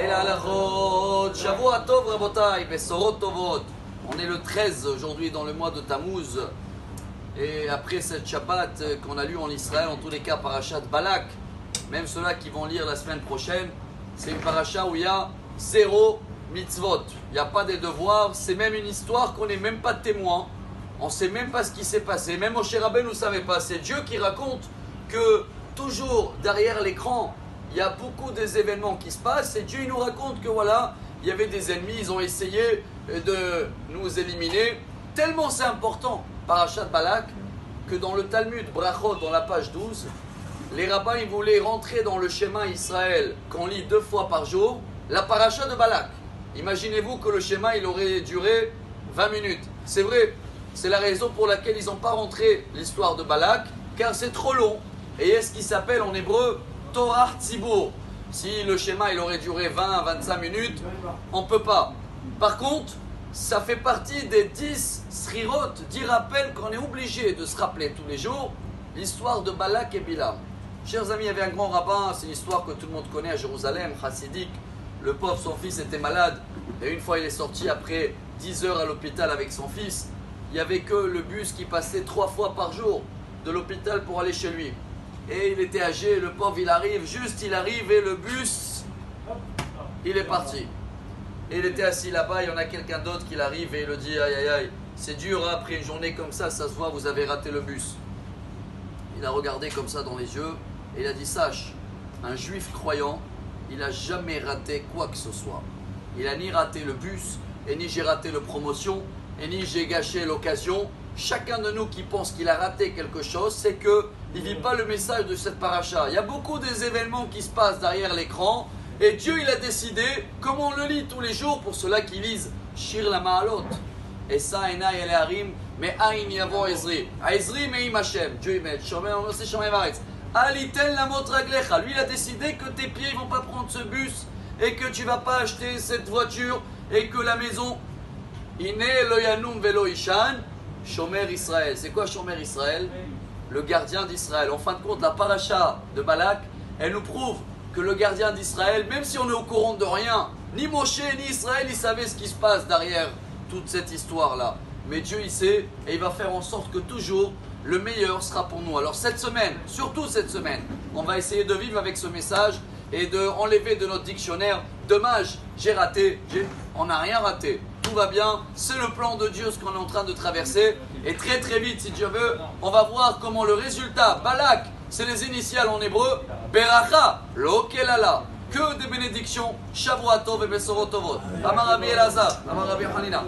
Et la halachot, Shavua Tov Rabotai, Besorot Tovot. On est le 13 aujourd'hui dans le mois de Tammuz. Et après cette Shabbat qu'on a lu en Israël, en tous les cas, Parashat Balak, même ceux-là qui vont lire la semaine prochaine, c'est une paracha où il y a 0 mitzvot. Il n'y a pas des devoirs, c'est même une histoire qu'on n'est même pas témoin. On ne sait même pas ce qui s'est passé. Même Moshe Rabbeinu ne savait pas. C'est Dieu qui raconte que toujours derrière l'écran, il y a beaucoup des événements qui se passent. Et Dieu il nous raconte que voilà, il y avait des ennemis, ils ont essayé de nous éliminer. Tellement c'est important, Parashat Balak, que dans le Talmud Brachot, dans la page 12, les rabbins ils voulaient rentrer dans le schéma Israël qu'on lit 2 fois par jour, la paracha de Balak. Imaginez-vous que le schéma il aurait duré 20 minutes. C'est vrai, c'est la raison pour laquelle ils n'ont pas rentré l'histoire de Balak, car c'est trop long. Et est-ce qu'il s'appelle en hébreu Torah Tzibur. Si le schéma il aurait duré 20-25 minutes, on ne peut pas. Par contre, ça fait partie des 10 srirot, 10 rappels qu'on est obligé de se rappeler tous les jours, l'histoire de Balak et Bilam. Chers amis, il y avait un grand rabbin, c'est une histoire que tout le monde connaît à Jérusalem, chassidique. Le pauvre, son fils était malade, et une fois il est sorti après 10 heures à l'hôpital avec son fils. Il n'y avait que le bus qui passait 3 fois par jour de l'hôpital pour aller chez lui. Et il était âgé, le pauvre il arrive et le bus, il est parti. Et il était assis là-bas, il y en a quelqu'un d'autre qui arrive et il le dit, aïe aïe aïe, c'est dur hein, après une journée comme ça se voit, vous avez raté le bus. Il a regardé comme ça dans les yeux et il a dit, sache, un juif croyant, il n'a jamais raté quoi que ce soit. Il n'a ni raté le bus, et ni j'ai raté le promotion, et ni j'ai gâché l'occasion. Chacun de nous qui pense qu'il a raté quelque chose, c'est qu'il ne vit pas le message de cette paracha. Il y a beaucoup des événements qui se passent derrière l'écran, et Dieu il a décidé, comme on le lit tous les jours, pour ceux-là qui lisent Shir la Ma'alot, et ça, Ena Yele Harim, mais Aïn Yavo Ezri. Ezri Meim Hashem. Dieu il met Shomer, on sait Shomer Varetz. Aliten la Motraglecha. Lui il a décidé que tes pieds ne vont pas prendre ce bus, et que tu ne vas pas acheter cette voiture, et que la maison, Ine lo yanum velo ishan, Shomer Israël. C'est quoi Shomer Israël? Le gardien d'Israël. En fin de compte, la paracha de Balak, elle nous prouve que le gardien d'Israël, même si on est au courant de rien, ni Moshe ni Israël, ils savaient ce qui se passe derrière toute cette histoire-là. Mais Dieu, il sait, et il va faire en sorte que toujours, le meilleur sera pour nous. Alors cette semaine, surtout cette semaine, on va essayer de vivre avec ce message et de enlever de notre dictionnaire, dommage, j'ai raté, on n'a rien raté. Tout va bien, c'est le plan de Dieu ce qu'on est en train de traverser. Et très très vite, si Dieu veut, on va voir comment le résultat, Balak, c'est les initiales en hébreu, Beracha, Lo Kelala, que des bénédictions, Shavua Tov et Besorot Tovot. Amar Rabbi Elazar, Amar Rabbi Hanina.